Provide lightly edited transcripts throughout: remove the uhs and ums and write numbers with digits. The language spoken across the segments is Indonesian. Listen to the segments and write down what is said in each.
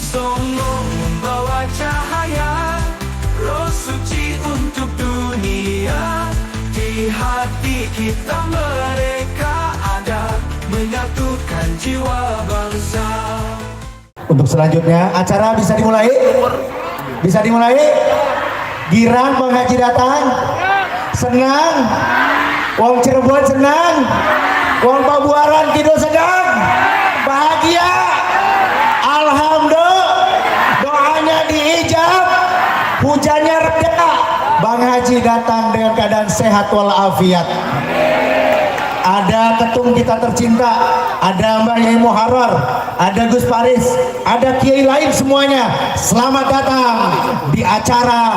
Songo membawa cahaya roh suci untuk dunia. Di hati kita mereka ada, menyatukan jiwa bangsa. Untuk selanjutnya acara bisa dimulai? Bisa dimulai? Girang Bang Haji datang? Senang? Wong Cirebon senang? Wong Pabuaran Kidul sedang? Bahagia? Alhamdulillah, doanya diijab, hujannya reda, Bang Haji datang dengan keadaan sehat walafiat. Ada ketum kita tercinta, ada Mbak Yai Muharrar, ada Gus Paris, ada kiai lain semuanya. Selamat datang di acara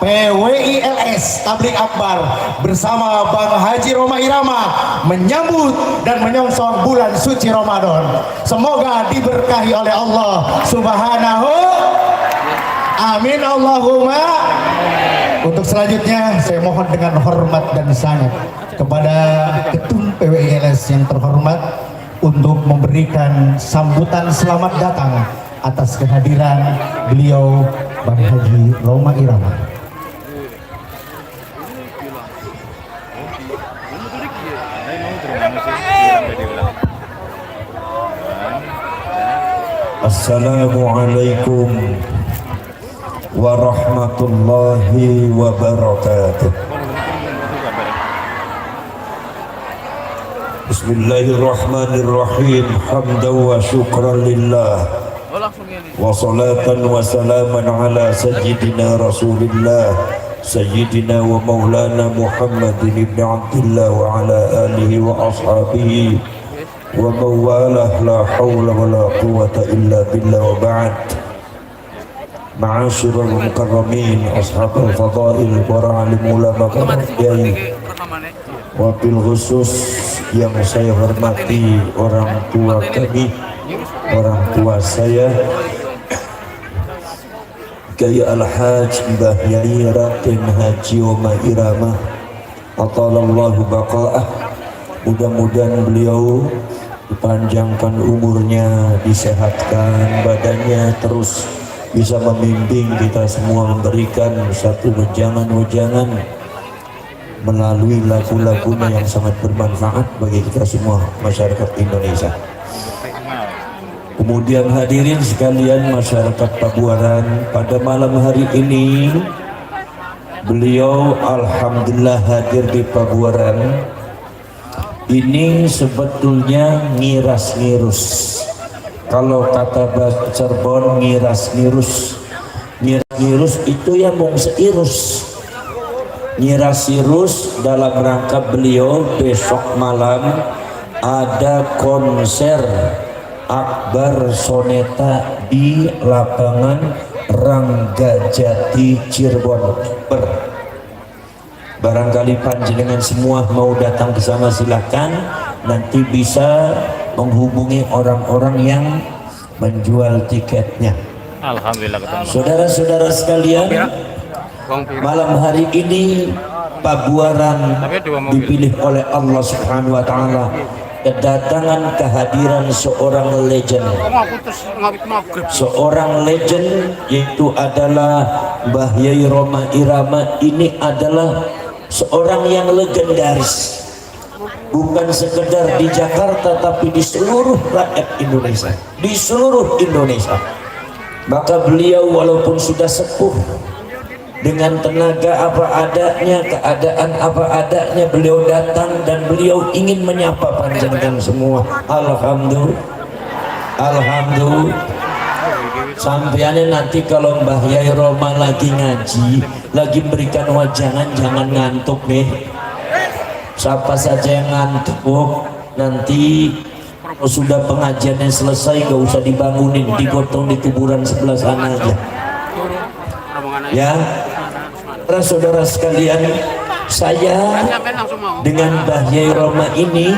PWILS Tablik Akbar bersama Bang Haji Roma Irama menyambut dan menyongsong bulan suci Ramadan. Semoga diberkahi oleh Allah Subhanahu. Amin Allahumma. Untuk selanjutnya saya mohon dengan hormat dan sangat kepada Ketum PWILS yang terhormat untuk memberikan sambutan selamat datang atas kehadiran beliau Bang Haji Roma Irama. Assalamualaikum warahmatullahi wabarakatuh. Bismillahirrahmanirrahim. Hamdan wa syukran lillah wa salatan wa salaman ala sayyidina rasulillah sayyidina wa maulana Muhammadin ibn Abdullah wa ala alihi wa ashabihi wa mawalah. La hawla wa la quwata illa billah wa ba'd. Ma'asyiral mukarramin, ashabul fadail, para alim ulama kiai, wabil khusus yang saya hormati orang tua kami, orang tua saya Kiai Al-Haj Mbah Yai Raden Haji Roma Irama atalallahu baqa'ah. Mudah-mudahan beliau dipanjangkan umurnya, disehatkan badannya, terus bisa membimbing kita semua, memberikan satu wejangan-wejangan melalui lagu-lagunya yang sangat bermanfaat bagi kita semua masyarakat Indonesia. Kemudian hadirin sekalian masyarakat Pabuaran, pada malam hari ini beliau alhamdulillah hadir di Pabuaran. Ini sebetulnya ngiras-ngirus. Kalau kata bahasa Cirebon ngiras-ngirus. Ngiras-ngirus itu ya mau seirus. Nyiras-irus dalam rangka beliau besok malam ada konser Akbar Soneta di lapangan Ranggajati Cirebon. Barangkali panjenengan semua mau datang ke sana silahkan, nanti bisa menghubungi orang-orang yang menjual tiketnya. Alhamdulillah ketemu. Saudara-saudara sekalian, malam hari ini Pabuaran dipilih oleh Allah Subhanahu wa taala kedatangan kehadiran seorang legend. Seorang legend yaitu adalah Mbah Yai Roma Irama. Ini adalah seorang yang legendaris, bukan sekedar di Jakarta tapi di seluruh rakyat Indonesia, di seluruh Indonesia. Maka beliau walaupun sudah sepuh, dengan tenaga apa adanya, keadaan apa adanya, beliau datang dan beliau ingin menyapa panjenengan semua. Alhamdulillah, alhamdulillah. Sampeannya nanti kalau Mbah Yai Roma lagi ngaji, lagi berikan wajangan, jangan ngantuk nih. Siapa saja yang ngantuk nanti sudah pengajiannya selesai gak usah dibangunin, digotong di kuburan sebelah sana aja. Ya, saudara sekalian, saya dengan Mbah Yai Roma ini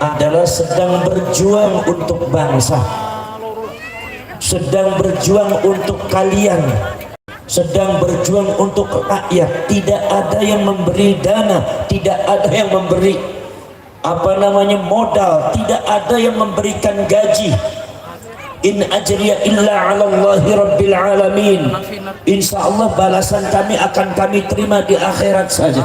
adalah sedang berjuang untuk bangsa, sedang berjuang untuk kalian, sedang berjuang untuk rakyat. Tidak ada yang memberi dana, tidak ada yang memberi modal, tidak ada yang memberikan gaji. in ajriya illa 'ala Allahi rabbil alamin. Insyaallah balasan kami akan kami terima di akhirat saja.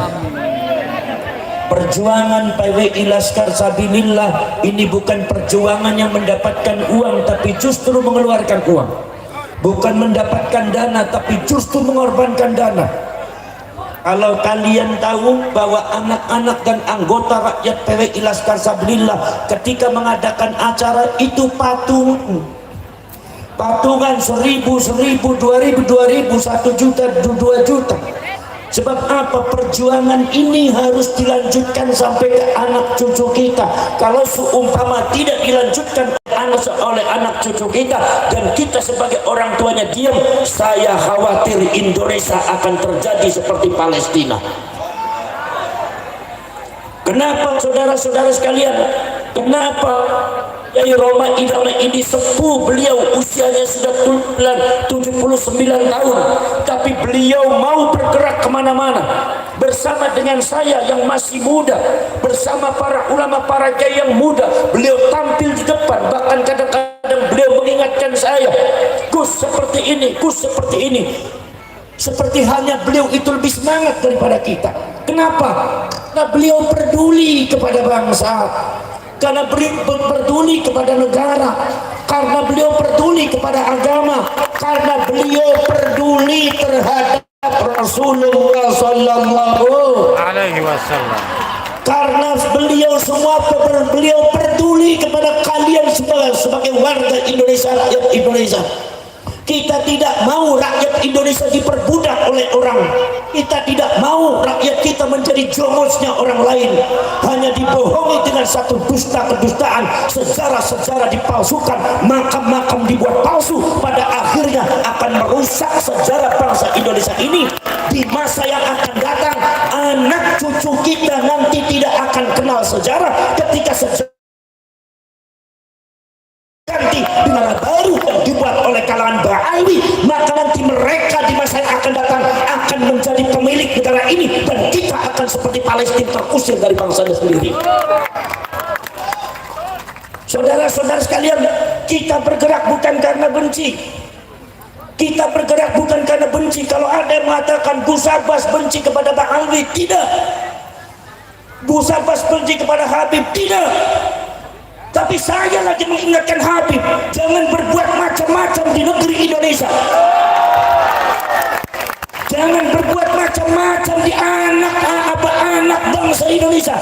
Perjuangan PWI Laskar Sabilillah ini bukan perjuangan yang mendapatkan uang, tapi justru mengeluarkan uang. Bukan mendapatkan dana, tapi justru mengorbankan dana. Kalau kalian tahu bahwa anak-anak dan anggota rakyat PWI Laskar Sabilillah ketika mengadakan acara itu patungan 1.000, 2.000, 1 juta, 2 juta. Sebab apa? Perjuangan ini harus dilanjutkan sampai ke anak cucu kita. Kalau seumpama tidak dilanjutkan oleh anak cucu kita dan kita sebagai orang tuanya diam, saya khawatir Indonesia akan terjadi seperti Palestina. Kenapa saudara-saudara sekalian? Kenapa Kiai Roma Irama ini sepuh, beliau usianya sudah 79 tahun, tapi beliau mau bergerak kemana-mana bersama dengan saya yang masih muda, bersama para ulama, para kiai yang muda. Beliau tampil di depan, bahkan kadang-kadang beliau mengingatkan saya, Gus seperti ini, Gus seperti ini. Seperti halnya beliau itu lebih semangat daripada kita. Kenapa? Karena beliau peduli kepada bangsa, karena beliau peduli kepada negara, karena beliau peduli kepada agama, karena beliau peduli terhadap Rasulullah Sallallahu Alaihi Wasallam. Karena beliau semua beliau peduli kepada kalian sebagai warga Indonesia, rakyat Indonesia. Kita tidak mau rakyat Indonesia diperbudak oleh orang. Kita tidak mau rakyat kita menjadi jongosnya orang lain, hanya dibohongi dengan satu dusta kedustaan, sejarah-sejarah dipalsukan, makam-makam dibuat palsu, pada akhirnya akan merusak sejarah bangsa Indonesia ini. Di masa yang akan datang, anak cucu kita nanti tidak akan kenal sejarah. Ketika sejarah ganti dengan baru dibuat oleh kalangan Ba'alwi, maka nanti mereka di masa yang akan datang akan menjadi pemilik negara ini, dan kita akan seperti Palestina terusir dari bangsanya sendiri. Saudara-saudara sekalian, kita bergerak bukan karena benci. Kita bergerak bukan karena benci. Kalau ada yang mengatakan Gus Abbas benci kepada Ba'alwi, tidak. Gus Abbas benci kepada Habib, tidak. Tapi saya lagi mengingatkan Habib, jangan berbuat macam-macam di negeri Indonesia. Jangan berbuat macam-macam di anak bangsa Indonesia.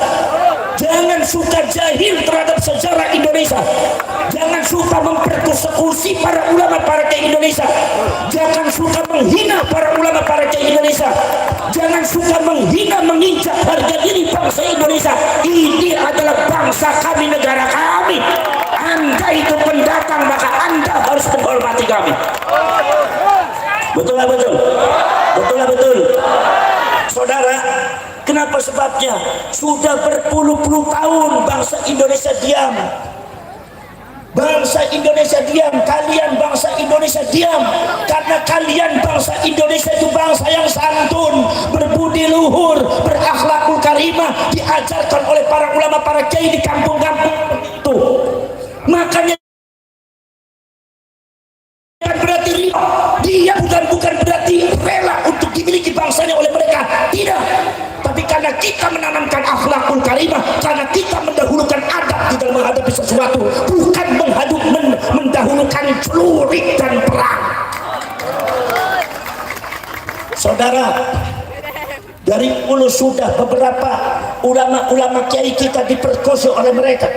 Jangan suka jahil terhadap sejarah Indonesia. Jangan suka mempersekusi para ulama, para kiai Indonesia. Jangan suka menghina para ulama, para kiai Indonesia. Jangan suka menghina, menginjak harga diri bangsa Indonesia. Ini adalah bangsa kami, negara kami. Anda itu pendatang, maka Anda harus menghormati kami. Betul lah, betul. Betul lah, betul. Saudara, kenapa sebabnya? Sudah berpuluh-puluh tahun bangsa Indonesia diam. Bangsa Indonesia diam, kalian bangsa Indonesia diam, karena kalian bangsa Indonesia itu bangsa yang santun, berbudi luhur, berakhlakul karimah, diajarkan oleh para ulama, para kiai di kampung-kampung itu. Makanya berarti dia bukan berarti rela untuk dimiliki bangsanya oleh mereka, tidak. Tapi karena kita menanamkan akhlakul karimah, karena kita mendahulukan adab di dalam menghadapi sesuatu, bukan mendahulukan celurik dan perang. Saudara, dari dulu sudah beberapa ulama-ulama kiai kita diperkosa oleh mereka.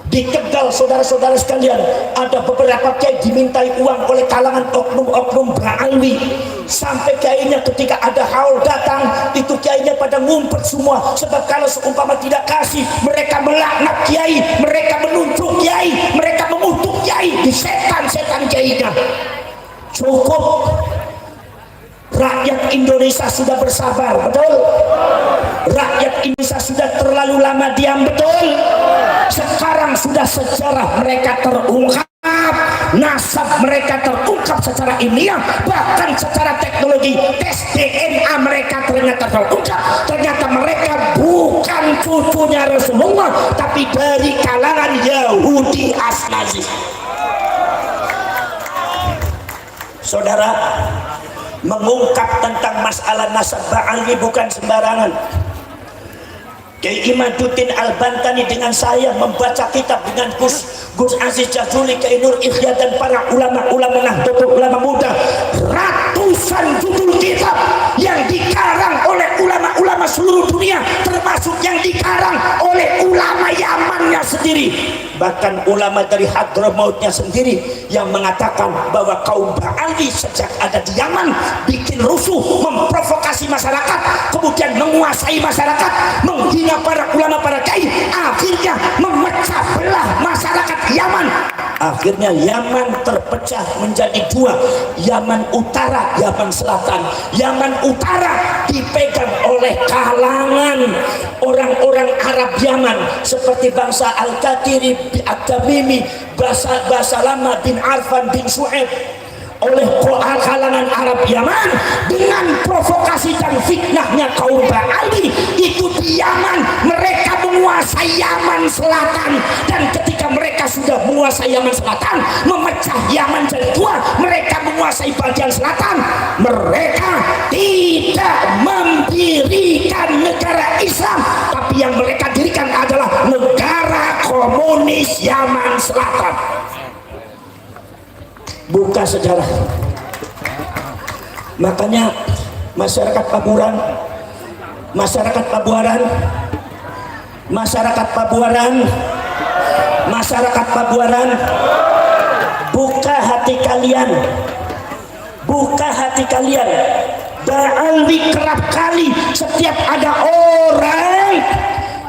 Di Tegal, saudara-saudara sekalian, ada beberapa kiai dimintai uang oleh kalangan oknum-oknum Ba'alwi, sampai kiainya ketika ada haul datang, itu kiainya pada ngumpet semua. Sebab kalau seumpama tidak kasih, mereka melaknat kiai, mereka menunjuk kiai, mereka mengutuk kiai, di setan-setan kiainya. Cukup. Rakyat Indonesia sudah bersabar, betul? Rakyat Indonesia sudah terlalu lama diam, betul? Sekarang sudah sejarah mereka terungkap, nasab mereka terungkap secara ilmiah, bahkan secara teknologi tes DNA mereka ternyata terungkap. Ternyata mereka bukan cucunya Rasulullah, tapi dari kalangan Yahudi Asnazi. Saudara, mengungkap tentang masalah nasab Ba'ali bukan sembarangan. Kiai Imaduddin Al-Bantani dengan saya membaca kitab dengan Gus Aziz Jazuli, Kiai Nur Ikhya dan para ulama-ulama Nahdlatul Ulama muda, ratusan judul kitab yang dikarang oleh ulama-ulama seluruh dunia, termasuk yang dikarang oleh ulama Yamannya sendiri, bahkan ulama dari Hadramautnya sendiri yang mengatakan bahwa kaum Ba'ali sejak ada di Yaman bikin rusuh, memprovokasi masyarakat, kemudian menguasai masyarakat, menghina para ulama, para kiai, akhirnya memecah belah masyarakat Yaman. Akhirnya Yaman terpecah menjadi dua, Yaman Utara, Yaman Selatan. Yaman Utara dipegang oleh kalangan orang-orang Arab Yaman seperti bangsa Al-Qatiri, At-Tamimi, bangsa lama bin Arfan bin Su'aib, oleh kalangan Arab Yaman dengan provokasi dan fitnahnya kaum Ba'ali itu di Yaman. Mereka menguasai Yaman Selatan, dan ketika mereka sudah menguasai Yaman Selatan, memecah Yaman jadi dua, mereka menguasai bagian selatan, mereka tidak mendirikan negara Islam, tapi yang mereka dirikan adalah negara komunis Yaman Selatan. Buka sejarah. Makanya masyarakat Pabuaran, masyarakat Pabuaran, masyarakat Pabuaran, masyarakat Pabuaran, buka hati kalian, buka hati kalian. Ba'ali kerap kali setiap ada orang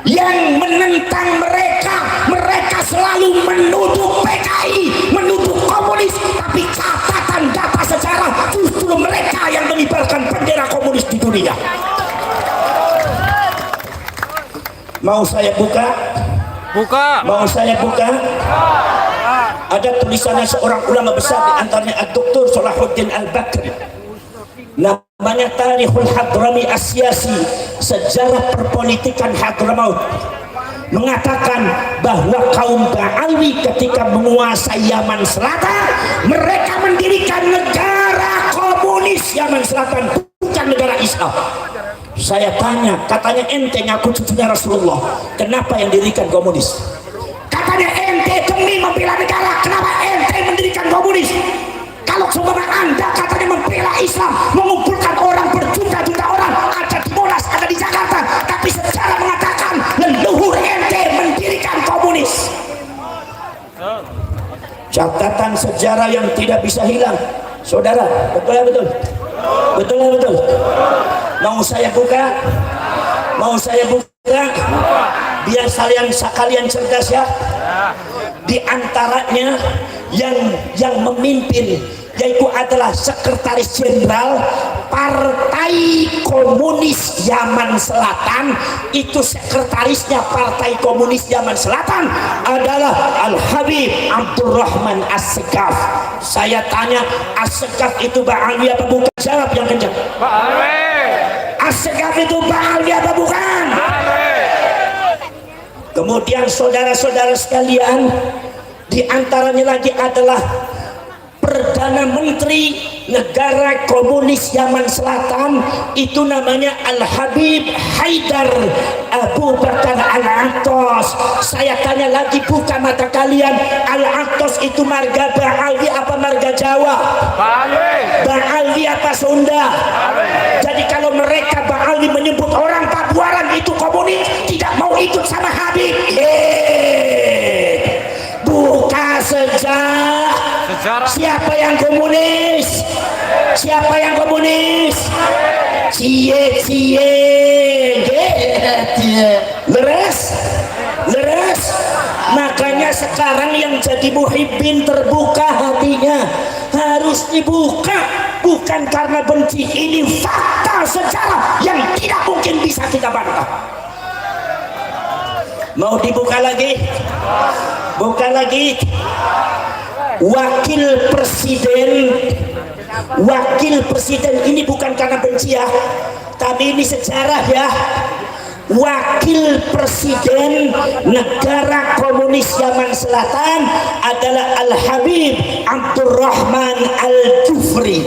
yang menentang mereka, mereka selalu menuduh PKI, menuduh komunis, tapi catatan data sejarah justru mereka yang mengibarkan bendera komunis di dunia. Mau saya buka? Buka. Mau saya buka? Ada tulisannya seorang ulama besar, di antaranya Dr. Salahuddin Al-Bakri, namanya Tarikhul Hadrami Asyasi, sejarah perpolitikan Hadramaut, mengatakan bahwa kaum Ba'ali ketika menguasai Yaman Selatan, mereka mendirikan negara komunis Yaman Selatan, bukan negara Islam. Saya tanya, katanya ente ngaku cucunya Rasulullah, kenapa yang dirikan komunis? Katanya ente demi membela negara, kenapa ente mendirikan komunis? Kalau seumpama Anda katanya membela Islam, mengumpulkan orang berjuta-juta orang, ada di Monas, ada di Jakarta, tapi sejarah mengatakan leluhur ente mendirikan komunis. Catatan sejarah yang tidak bisa hilang, saudara. Betul ya betul? Betul ya betul? Mau saya buka? Mau saya buka? Biar kalian cerdas ya. Di antaranya yang memimpin yaitu adalah Sekretaris Jenderal Partai Komunis Yaman Selatan. Itu sekretarisnya Partai Komunis Yaman Selatan adalah Al-Habib Abdurrahman As-Segaf. Saya tanya, As-Segaf itu Ba'ali apa bukan? Jawab yang kencang. Ba'ali. As-Segaf itu Ba'ali apa bukan? Ba'ali. Kemudian saudara-saudara sekalian, di antaranya lagi adalah Perdana Menteri negara komunis Yaman Selatan, itu namanya Al-Habib Haidar Abu Bakar Al-Attas. Saya tanya lagi, buka mata kalian, Al-Attas itu marga Ba'ali apa marga Jawa? Ba'ali. Ba'ali apa Sunda? Ba'ali. Jadi kalau mereka Ba'ali menyebut orang Pabuaran itu komunis, tidak mau ikut sama Habib. Buka sejarah. Siapa yang komunis? Siapa yang komunis? Cie. Leres. Makanya sekarang yang jadi muhibbin terbuka hatinya, harus dibuka, bukan karena benci. Ini fakta sejarah yang tidak mungkin bisa kita bantah. Mau dibuka lagi? Buka lagi. Wakil presiden ini bukan karena benci ya, tapi ini sejarah ya. wakil presiden negara komunis Yaman Selatan adalah Al-Habib Abdurrahman Al-Jufri.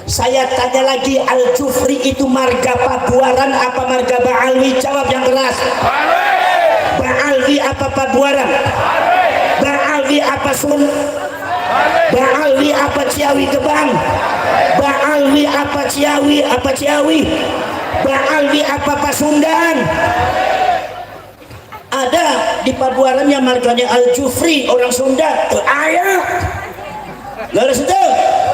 Saya tanya lagi, Al-Jufri itu marga Pabuaran apa marga Ba'alwi? Jawab yang keras. Ba'alwi apa Pabuaran? Ba'alwi apa Sun? Ba'alwi apa Ciawi Gebang? Ba'alwi apa Ciawi? Apa Ciawi? Ba'alwi apa Pasundan? Ada di Pabuaran yang marganya Al-Jufri, orang Sunda. Ayah lalu itu.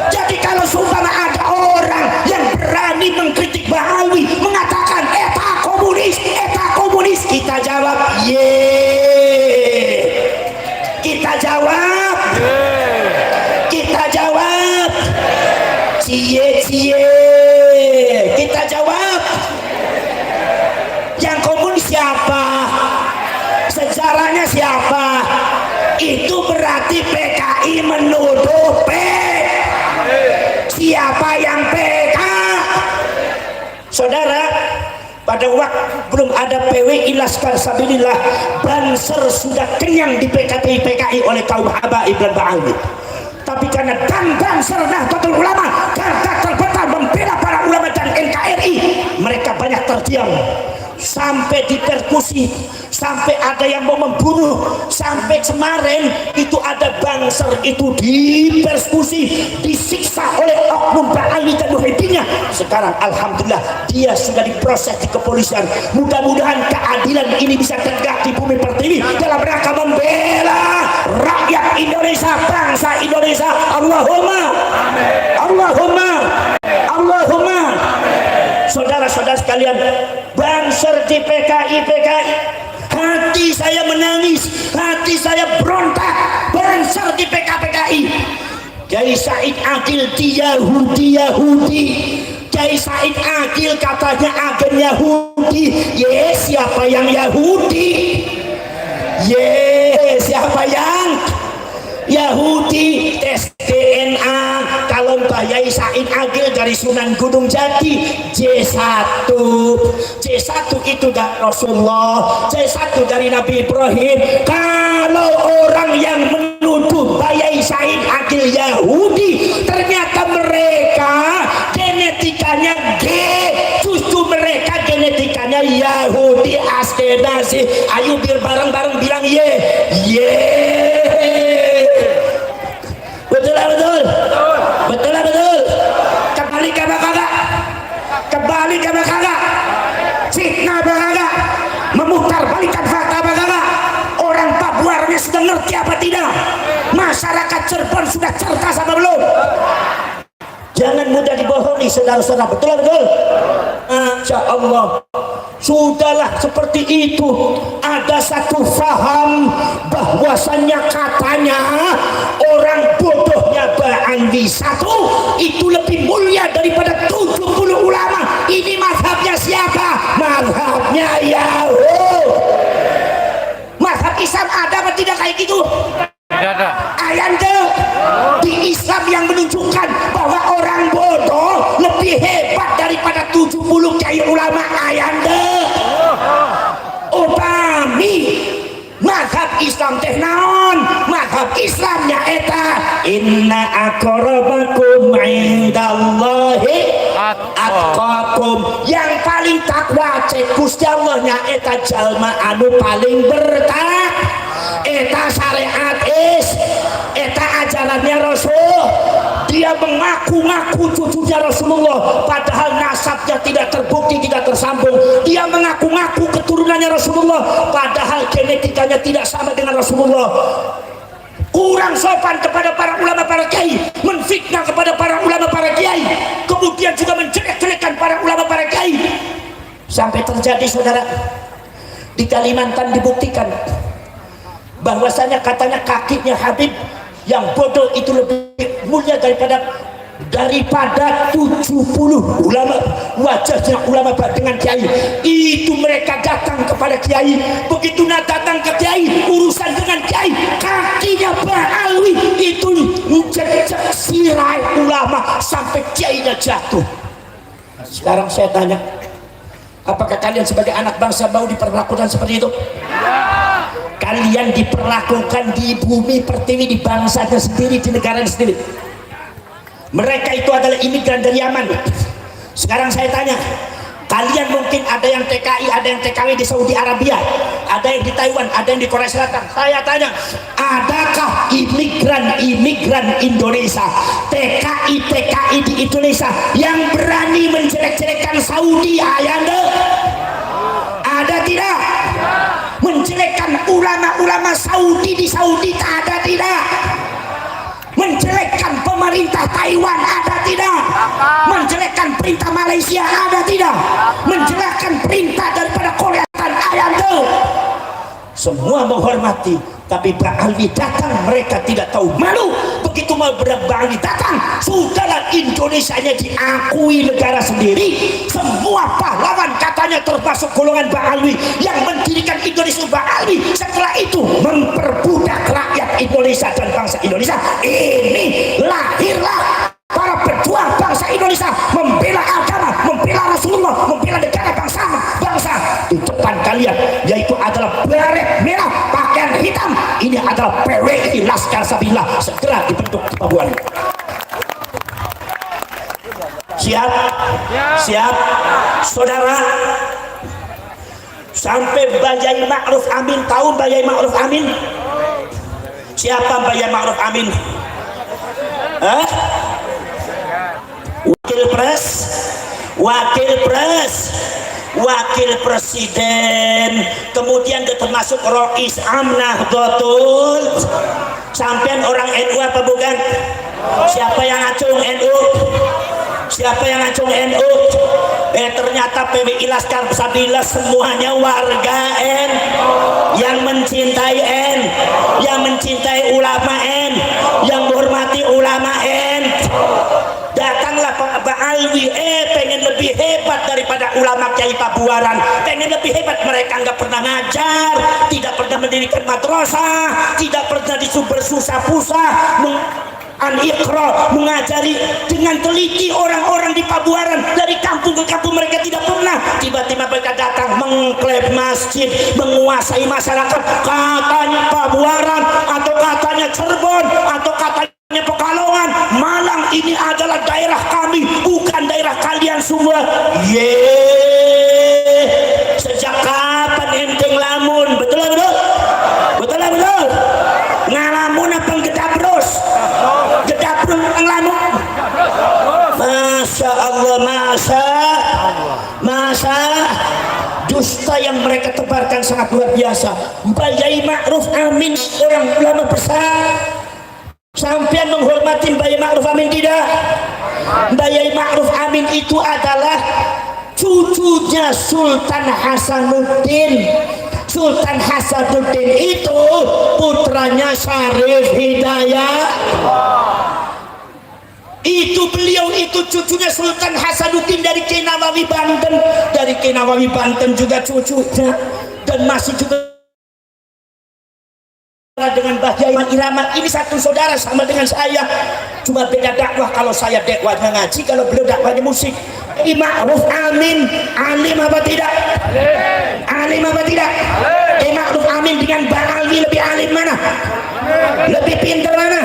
Jadi kalau sumpama ada orang yang berani mengkritik Ba'alwi, mengatakan eta komunis, kita jawab ye. Kita jawab cie. Kita jawab, yang komunis siapa? Sejarahnya siapa? Itu berarti PKI menuduh siapa yang PK? Saudara, pada waktu belum ada PWI Laskar Sabilillah, Banser sudah kenyang di PKI oleh kaum habaib dan Ba'alwi. Tapi karena Banser Nahdlatul Ulama garda terdepan membela para ulama dan NKRI, mereka banyak terdiam sampai dipersekusi, sampai ada yang mau membunuh. Sampai kemarin itu ada Banser itu dipersekusi, disiksa oleh oknum Ba'alwi dan muhibinnya. Sekarang alhamdulillah dia sudah diproses di kepolisian. Mudah-mudahan keadilan ini bisa tegak di bumi pertiwi dalam rangka membela rakyat Indonesia, bangsa Indonesia. Allahumma Saudara-saudara sekalian, Banser di PKI, hati saya menangis, hati saya berontak. Banser di PKI. Kiai Said Akil di Yahudi. Kiai Said Akil katanya agen Yahudi. Siapa yang Yahudi? Siapa yang Yahudi? Tes DNA. Kalau Mbah Yai Said Agil dari Sunan Gunung Jati, J1 itu dari Rasulullah, J1 dari Nabi Ibrahim. Kalau orang yang menuduh Mbah Yai Said Agil Yahudi, ternyata mereka genetikanya G, cucu mereka genetikanya Yahudi Askenazi. Ayo biar bareng-bareng bilang ye. Betul. Kembali ke kagak? Fitnah kagak? Memutar balikan fakta kagak? Orang Pabuarnya sudah ngerti apa tidak? Masyarakat Cirebon sudah cerdas apa belum? Jangan mudah dibohongi saudara-saudara. Betul. Masya Allah, sudahlah seperti itu. Ada satu faham bahwasannya katanya orang bodohnya Ba'alwi satu itu lebih mulia daripada 70 ulama. Ini mazhabnya siapa? Mazhabnya Yahud. Mazhab Islam ada apa tidak kayak gitu? Tidak ada. Ayande di Islam yang menunjukkan bahwa orang bodoh lebih hebat daripada 70 kiai ulama. Ayande upami mazhab Islam teh naon? Mazhab Islamnya eta inna akrabakum indallahi atqakum. Yang paling takwa cek Gusti Allah nya eta jalma anu paling bertakwa. Eta syariat eta ajarannya Rasul. Dia mengaku-ngaku cucunya Rasulullah, padahal nasabnya tidak terbukti, tidak tersambung. Dia mengaku-ngaku keturunannya Rasulullah, padahal genetikanya tidak sama dengan Rasulullah. Kurang sopan kepada para ulama, para kiai, menfitnah kepada para ulama, para kiai, kemudian juga menjelek-jelekkan para ulama, para kiai. Sampai terjadi saudara di Kalimantan dibuktikan bahwasanya katanya kakinya Habib yang bodoh itu lebih mulia daripada 70 ulama. Wajahnya ulama dengan kiai itu, mereka datang kepada kiai. Begitu datang ke kiai, urusan dengan kiai, kakinya Ba'alwi itu menjejak sirai ulama sampai kiainya jatuh. Sekarang saya tanya, Apakah kalian sebagai anak bangsa mau diperlakukan seperti itu? Kalian diperlakukan di bumi pertiwi, di bangsanya sendiri, di negaranya sendiri. Mereka itu adalah imigran dari Yaman. Sekarang saya tanya, kalian mungkin ada yang TKI, ada yang TKW di Saudi Arabia, ada yang di Taiwan, ada yang di Korea Selatan. Saya tanya, adakah imigran Indonesia, TKI di Indonesia yang berani menjelek-jelekkan Saudi? Ayanda? Ada tidak? Menjelekkan ulama-ulama Saudi di Saudi, ada tidak? Menjelekkan pemerintah Taiwan, ada tidak? Menjelekkan perintah Malaysia, ada tidak? Menjelekkan perintah daripada Korea Selatan, ada? Semua menghormati, tapi Mbak Alwi datang, mereka tidak tahu malu. Begitu mau Mbak Alwi datang, sudahlah Indonesianya diakui negara sendiri. Semua pahlawan katanya termasuk golongan Mbak Alwi yang mendirikan Indonesia, Mbak Alwi setelah itu memperbudak rakyat Indonesia dan bangsa Indonesia. Ini lahirlah para pejuang bangsa Indonesia, membela agama, membela Rasulullah, membela negara bangsa di depan kalian, yaitu adalah beret merah, pakaian hitam. Ini adalah PWI Laskar Sabillah, segera dibentuk di Papua. Siap? Siap? Saudara, sampai Bayai Ma'ruf Amin, tahu Bayai Ma'ruf Amin? Siapa Bayai Ma'ruf Amin? Wakil presiden, kemudian dia termasuk Rois Amnah Dotul. Sampean orang NU apa bukan? Siapa yang ngacung NU? Siapa yang ngacung NU? Ternyata PWI Laskar Sabillah semuanya warga yang mencintai yang mencintai ulama yang menghormati ulama Datanglah Pak Alwi, pengen lebih hebat daripada ulama Kiai Pabuaran, pengen lebih hebat. Mereka nggak pernah ngajar, tidak pernah mendirikan madrasah, tidak pernah di sumber susah-pusah Al-Iqra, mengajari dengan teliti orang-orang di Pabuaran, dari kampung ke kampung. Mereka tidak pernah. Tiba-tiba mereka datang mengklaim masjid, menguasai masyarakat. Katanya Pabuaran, atau katanya Cirebon, atau katanya Pekalongan, Malang, ini adalah daerah kami, bukan daerah kalian semua. Sejak kapan ente ngelamun? Betul betul? Betul betul? Ngalamun apa gedabros? Gedabros ngelamun? Masya Allah, masa dusta yang mereka tebarkan sangat luar biasa. Bayai Ma'ruf Amin orang ulama besar. Sampean menghormati Bayai Ma'ruf Amin tidak? Bayai Ma'ruf Amin itu adalah cucunya Sultan Hasanuddin. Sultan Hasanuddin itu putranya Syarif Hidayat. Itu beliau itu cucunya Sultan Hasanuddin dari Kiai Nawawi Banten. Dari Kiai Nawawi Banten juga cucunya, dan masih juga dengan Bahyai Irama. Ini satu saudara sama dengan saya, cuma beda dakwah. Kalau saya dakwahnya ngaji, kalau beliau dakwahnya musik. Ma'ruf Amin alim apa tidak? Alim apa tidak? Ma'ruf Amin dengan Mbak Alwi lebih alim mana? Lebih pintar mana?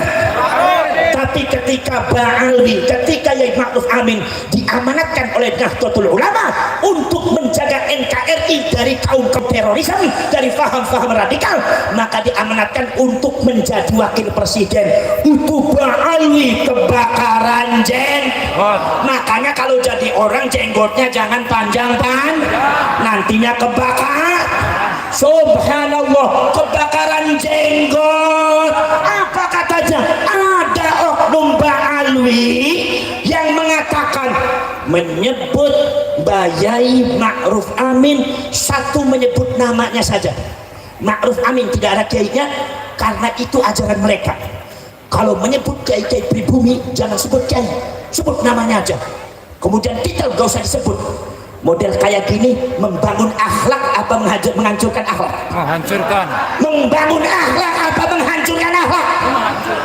Tapi ketika Mbak Alwi, ketika Yai Ma'ruf Amin diamanatkan oleh Nahdlatul Ulama untuk menjaga NKRI dari kaum terorisme, dari faham-faham radikal, maka diamanatkan untuk menjadi wakil presiden. Untuk Mbak Alwi kebakaran makanya kalau jadi orang jenggotnya jangan panjang, nantinya kebakar. Subhanallah, kebakaran jenggot. Apa katanya? Ada oknum Mbak Alwi yang mengatakan, menyebut Bayai Ma'ruf Amin, satu menyebut namanya saja. Ma'ruf Amin tidak ada kiainya, karena itu ajaran mereka. Kalau menyebut kiai-kiai pribumi, jangan sebut kiai, sebut namanya aja. Kemudian detail gak usah disebut. Model kayak gini membangun akhlak apa menghancurkan akhlak? Menghancurkan. Membangun akhlak apa menghancurkan akhlak?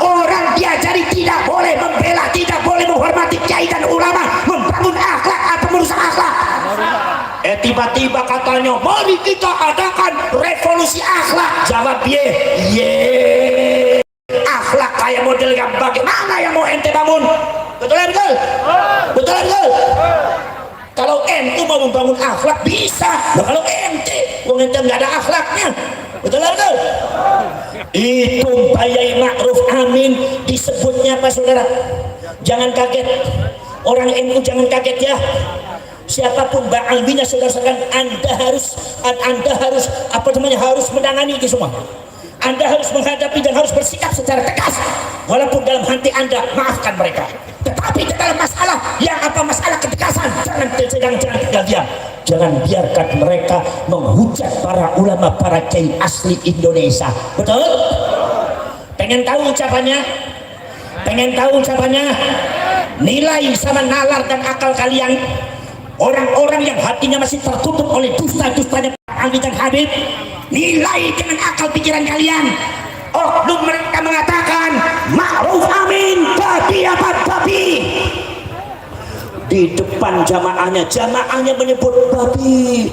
Orang diajari tidak boleh membela, tidak boleh menghormati kiai dan ulama. Membangun akhlak apa merusak akhlak? tiba-tiba katanya mari kita adakan revolusi akhlak. Jawab ye akhlak kayak model yang bagaimana yang mau ente bangun? Betul betul? Betul betul? Kalau ente mau membangun akhlak bisa. Nah, kalau ente nggak ada akhlaknya, betul betul? Itu Bayai Ma'ruf Amin disebutnya apa saudara? Jangan kaget, orang NU jangan kaget ya. Siapapun ba'albinya saudara-saudara, Anda harus harus menangani itu semua. Anda harus menghadapi dan harus bersikap secara tegas, walaupun dalam hati Anda maafkan mereka. Tetapi dalam masalah yang masalah ketegasan, jangan tinggal diam. Jangan biarkan mereka menghujat para ulama, para kiai asli Indonesia. Betul? Pengen tahu ucapannya? Nilai sama nalar dan akal kalian, orang-orang yang hatinya masih tertutup oleh dusta-dustanya Ali dan Habib, nilai dengan akal pikiran kalian. Oknum mereka mengatakan Ma'ruf Amin babi apa babi. Di depan jamaahnya menyebut babi.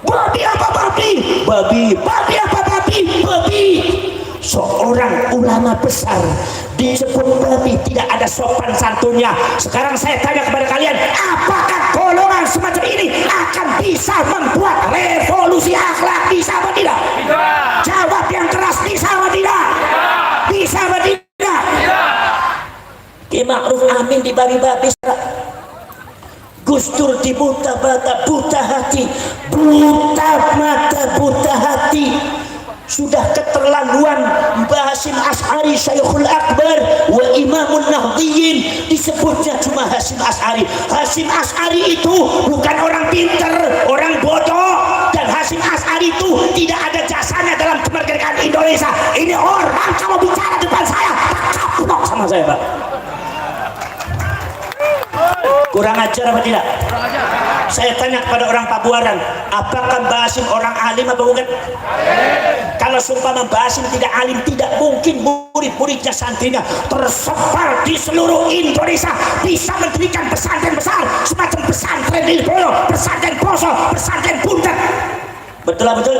Babi apa babi? Babi apa babi? Babi. Seorang ulama besar disebut babi, tidak ada sopan santunnya. Sekarang saya tanya kepada kalian, apakah golongan semacam ini akan bisa membuat revolusi akhlak? Bisa atau tidak? Jawab yang keras, bisa atau tidak? Bisa atau tidak? Ki Ma'ruf Amin di babi-babi, Gus Dur di buta mata, buta hati, buta mata, buta hati. Sudah keterlaluan Mbah Hasyim Asy'ari Syekhul Akbar wa Imamun Nahdliyin, disebutnya cuma Hasyim Asy'ari. Hasyim Asy'ari itu bukan orang pinter, orang bodoh, dan Hasyim Asy'ari itu tidak ada jasanya dalam kemerdekaan Indonesia. Ini orang kalau bicara depan saya kapok sama saya, Pak. Kurang ajar apa tidak? Saya tanya kepada orang Pabuaran, apakah Mbah Hasyim orang alim atau bukan? Kalau sumpah Mbah Hasyim tidak alim, tidak mungkin murid-muridnya, santrinya tersebar di seluruh Indonesia bisa mendirikan pesantren besar semacam pesantren Lilboyo, pesantren Poso, pesantren Buntet. Betul betul?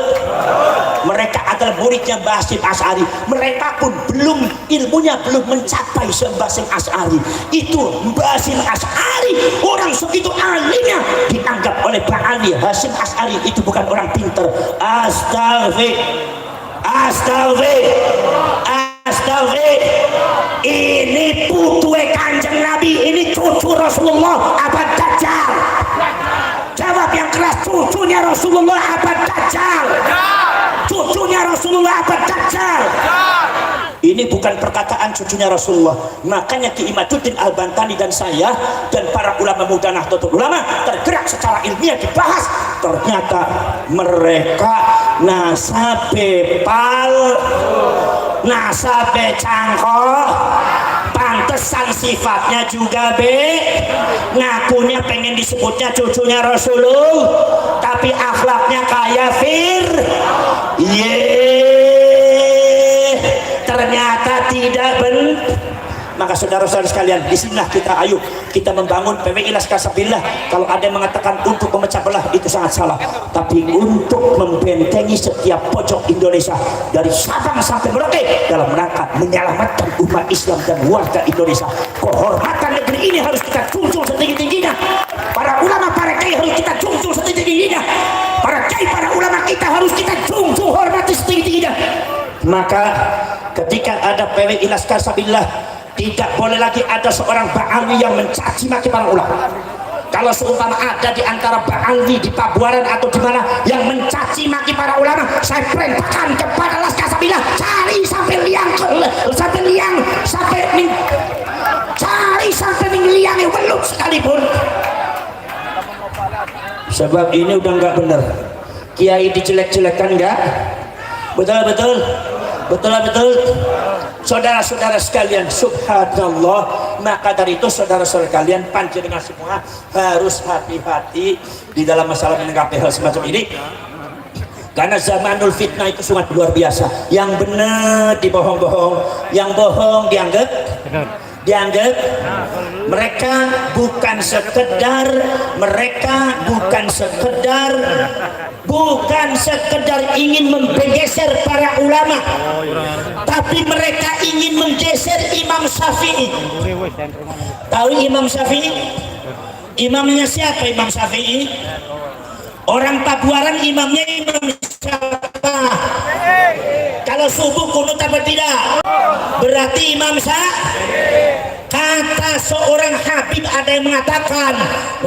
Mereka adalah muridnya Mbah Hasyim Asy'ari. Mereka pun ilmunya belum mencapai Mbah Hasyim Asy'ari. Itu Mbah Hasyim Asy'ari, orang segitu alimnya, dianggap oleh Pak Ali Hasyim Asy'ari itu bukan orang pinter. Astagfir. Ini putue Kanjeng Nabi, ini cucu Rasulullah apa Dajjal? Jawab yang keras, cucunya Rasulullah apa Dajjal? Cucunya Rasulullah apa Dajjal? Ini bukan perkataan cucunya Rasulullah. Makanya Ki Imaduddin Al-Bantani dan saya dan para ulama muda Nahdlatul Ulama tergerak secara ilmiah dibahas. Ternyata mereka nasabe cangkok, pantesan sifatnya juga ngakunya pengen disebutnya cucunya Rasulullah, tapi akhlaknya kayak ternyata tidak benar. Maka saudara-saudara sekalian, disinilah kita membangun PWI Laskar Sabilillah. Kalau ada yang mengatakan untuk memecah belah, itu sangat salah. Tapi untuk membentengi setiap pojok Indonesia dari Sabang sampai Merauke dalam rangka menyelamatkan umat Islam dan warga Indonesia. Kehormatan negeri ini harus kita junjung setinggi-tingginya. Para ulama, para kiai harus kita junjung setinggi-tingginya. Para kiai, para ulama kita harus kita junjung hormati setinggi-tingginya. Maka ketika ada PWI Laskar Sabilillah, tidak boleh lagi ada seorang ba'alwi yang mencaci maki para ulama. Kalau seumpama ada di antara ba'alwi di Pabuaran atau di mana yang mencaci maki para ulama, saya perintahkan kepada Laskar Sabilillah, cari sampai liang belum sekalipun. Sebab ini udah nggak benar. Kiai dijelek-jelekan enggak? Betul. Saudara-saudara sekalian, subhanallah. Maka dari itu saudara-saudara kalian, panjenengan semua harus hati-hati di dalam masalah menanggapi hal semacam ini, karena zamanul fitnah itu sangat luar biasa. Yang benar dibohong-bohong, yang bohong dianggap benar. dianggap mereka bukan sekedar ingin menggeser para ulama, tapi mereka ingin menggeser Imam Syafi'i. Tahu Imam Syafi'i? Imamnya siapa Imam Syafi'i? Orang Pabuaran imamnya Imam siapa? Kalau subuh kunut apa tidak? Berarti Imam Syafi'i. Kata seorang Habib, ada yang mengatakan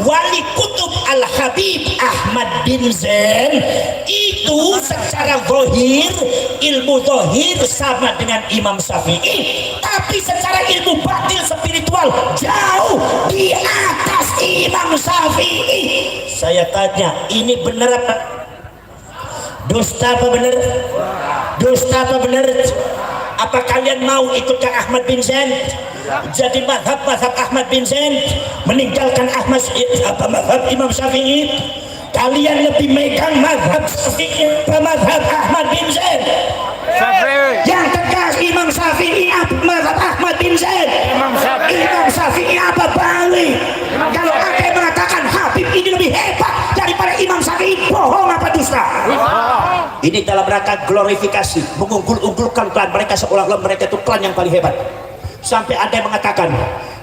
Wali Kutub Al-Habib Ahmad bin Zain itu secara zahir, ilmu zahir sama dengan Imam Syafi'i, tapi secara ilmu batin spiritual jauh di atas Imam Syafi'i. Saya tanya, ini benar apa? Dusta apa benar? Dusta apa benar? Apa kalian mau ikut ke Ahmad bin Zain? Jadi mazhab Ahmad bin Zain, meninggalkan mazhab Imam Syafi'i? Kalian lebih megang mazhab Syafi'i ke mazhab Ahmad bin Zain? Yang tegas Imam Syafi'i apa mazhab Ahmad bin Zain? Imam Syafi'i apa balik? Kalau ada yang mengatakan Habib ini lebih hebat daripada Imam Syafi'i, bohong apa dusta? Ini dalam rangka glorifikasi, mengunggul-unggulkan klan mereka seolah-olah mereka itu klan yang paling hebat. Sampai ada yang mengatakan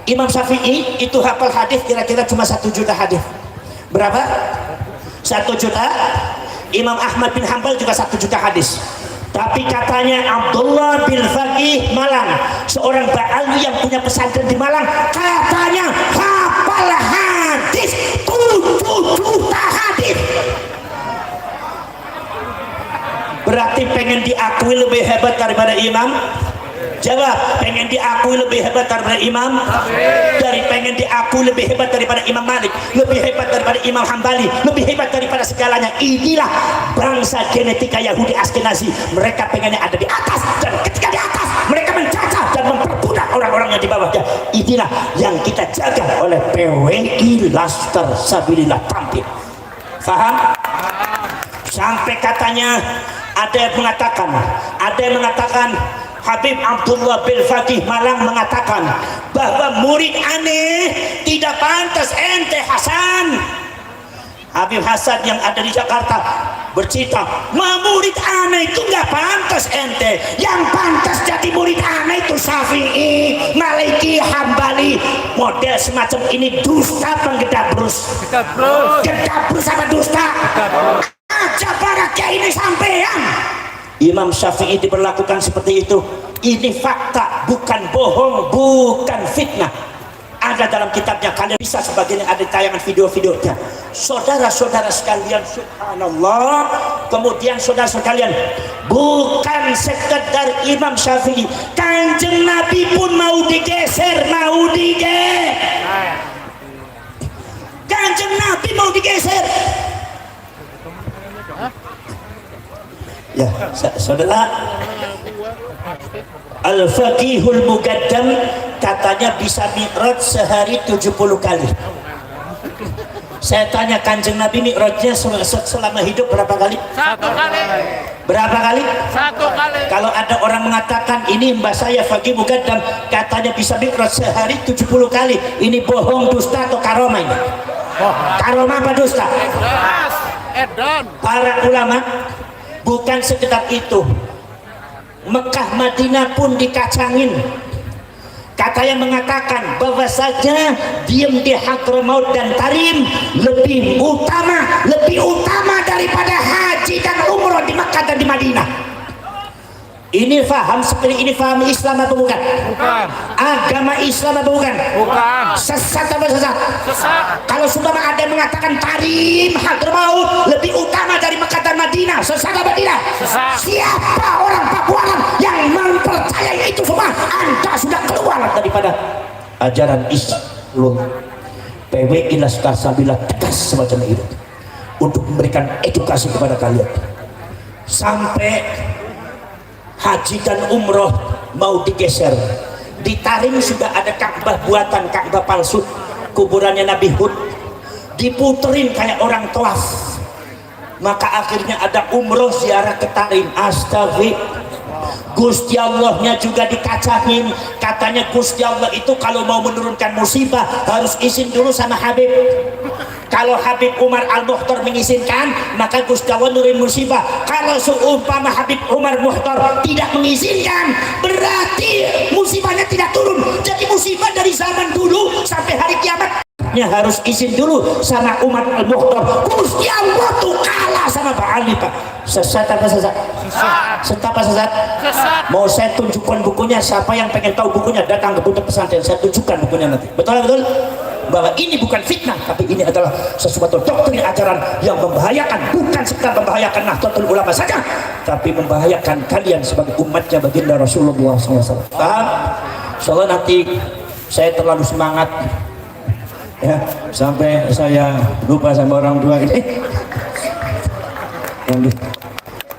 Imam Syafi'i itu hafal hadis kira-kira cuma 1 juta hadis. Berapa? 1 juta. Imam Ahmad bin Hanbal juga 1 juta hadis. Tapi katanya Abdullah bin Faqih Malang, seorang ba'ali yang punya pesantren di Malang, katanya hafal hadis 7 juta hadis. Berarti pengen diakui lebih hebat daripada imam? Jawab, pengen diakui lebih hebat daripada imam? Dari pengen diakui lebih hebat daripada Imam Malik, lebih hebat daripada Imam Hambali, lebih hebat daripada segalanya. Inilah bangsa genetika Yahudi Askenazi. Mereka pengennya ada di atas, dan ketika di atas mereka mencacah dan memperbudak orang-orang yang di bawahnya. Inilah yang kita jaga oleh PWI Laskar Sabilillah tampil. Faham? Sampai katanya ada yang mengatakan Habib Abdullah bin Faqih Malang mengatakan bahwa murid aneh tidak pantas ente Hasan. Habib Hasan yang ada di Jakarta bercerita, murid aneh itu nggak pantas ente, yang pantas jadi murid aneh itu Syafi'i, Maliki, Hambali. Model semacam ini dusta penggedabrus. Gedabrus apa dusta? Aja para kiai ini sampean. Imam Syafi'i diperlakukan seperti itu. Ini fakta, bukan bohong, bukan fitnah. Ada dalam kitabnya, kalian bisa sebagian yang ada di tayangan video-videonya. Saudara-saudara sekalian, subhanallah. Kemudian saudara sekalian, bukan sekedar Imam Syafi'i, Kanjeng Nabi pun mau digeser, Kanjeng Nabi mau digeser. Ya, saudara, Al-Faqihul Muqaddam katanya bisa mi'raj sehari 70 kali. Saya tanya, Kanjeng Nabi mi'rajnya selama hidup berapa kali? 1 kali. Berapa kali? 1 kali. Kalau ada orang mengatakan ini mbak saya Faqih Muqaddam katanya bisa mi'raj sehari 70 kali, ini bohong, dusta atau karomah ini? Karomah apa dusta? Edan. Para ulama bukan sekedar itu, Mekah Madinah pun dikacangin. Kata yang mengatakan bahwa saja diam di Hadramaut dan Tarim lebih utama daripada haji dan umroh di Mekah dan di Madinah. Ini faham seperti ini, faham Islam atau bukan? Bukan. Agama Islam atau bukan? Bukan. Sesat atau sesat? Sesat. Kalau sudah ada yang mengatakan Tarim, Hadramaut lebih utama dari Mekah dan Madinah, sesat apa tidak? Sesat. Siapa orang Papuanan yang mempercayai itu semua? Anda sudah keluar daripada ajaran Islam. PWI Laskar Sabilillah tegas semacam itu untuk memberikan edukasi kepada kalian. Sampai haji dan umroh mau digeser. Di Tarim sudah ada Ka'bah buatan, Ka'bah palsu, kuburannya Nabi Hud, diputerin kayak orang tawaf. Maka akhirnya ada umroh ziarah ke Tarim. Astagfirullah. Gusti Allahnya juga dikacangin. Katanya Gusti Allah itu kalau mau menurunkan musibah harus izin dulu sama Habib. Kalau Habib Umar Al-Mukhtar mengizinkan, maka Gusti Allah nurin musibah. Kalau seumpama Habib Umar Mukhtar tidak mengizinkan, berarti musibahnya tidak turun. Jadi musibah dari zaman dulu sampai hari kiamat harus izin dulu sama Umar Al-Mukhtar. Gusti Allah tuh kalah sama Pak Ali, Pak. Sesat apa sesat? Sesat apa sesat? Mau saya tunjukkan bukunya, siapa yang pengen tahu bukunya datang ke pondok pesantren, saya tunjukkan bukunya nanti. Betul betul? Bahwa ini bukan fitnah, tapi ini adalah sesuatu doktrin ajaran yang membahayakan, bukan sekedar membahayakan Nahdlatul Ulama saja, tapi membahayakan kalian sebagai umatnya baginda Rasulullah SAW. Paham? Soalnya nanti saya terlalu semangat ya, sampai saya lupa sama orang tua ini.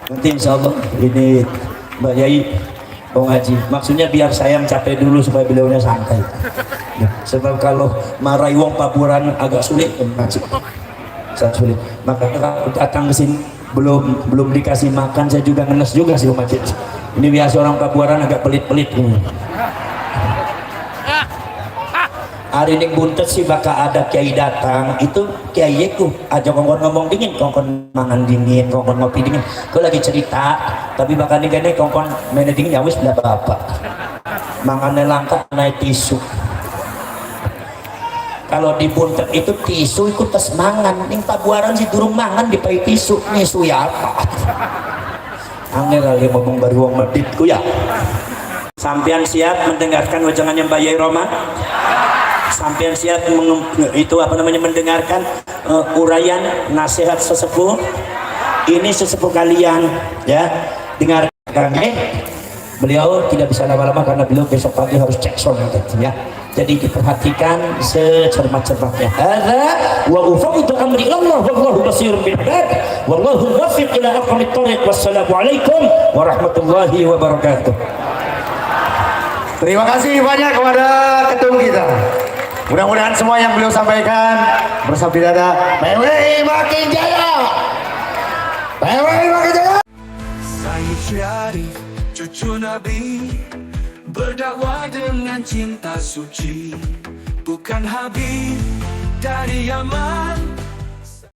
Nanti insya Allah ini Mbak Yai mau ngaji, maksudnya biar saya capek dulu supaya beliaunya santai ya, sebab kalau marahi wong paburan agak sulit ngaji, sangat sulit. Makanya kalau datang ke sini belum dikasih makan saya juga ngenes juga sih masjid ini. Biasa orang paburan agak pelit-pelit hari ini buntet sih bakal ada kiai datang, itu kiai ku aja kongkon ngomong dingin, kongkon mangan dingin, kongkon ngopi dingin, aku lagi cerita tapi bakal nih gini kongkon main dingin ya wis belah bapak mangannya langka naik tisu. Kalau di buntet itu tisu ikut tes mangan, yang pabuaran sih durung mangan dipai tisu, tisu ya apa angin lagi ngomong baru wong meditku ya. Sampean siap mendengarkan wajangannya Mbak Yai Roma? Sampai siap itu apa namanya mendengarkan uraian nasihat sesepuh ini, sesepuh kalian ya, dengarkan. Beliau tidak bisa lama-lama karena beliau besok pagi harus cek sound ya, jadi diperhatikan secermat-cermatnya. Hadza wa ufawwidu amri ilallah wallahu basirun bil ibad wallahu muwaffiq ila aqwamit thariq. Wassalamualaikum warahmatullahi wabarakatuh. Terima kasih banyak kepada ketum kita. Mudah-mudahan semua yang beliau sampaikan bersabdi dada PWI makin jaya, PWI makin jaya. Sayyid Syarif, cucu Nabi, berdakwah dengan cinta suci, bukan Habib dari Yaman.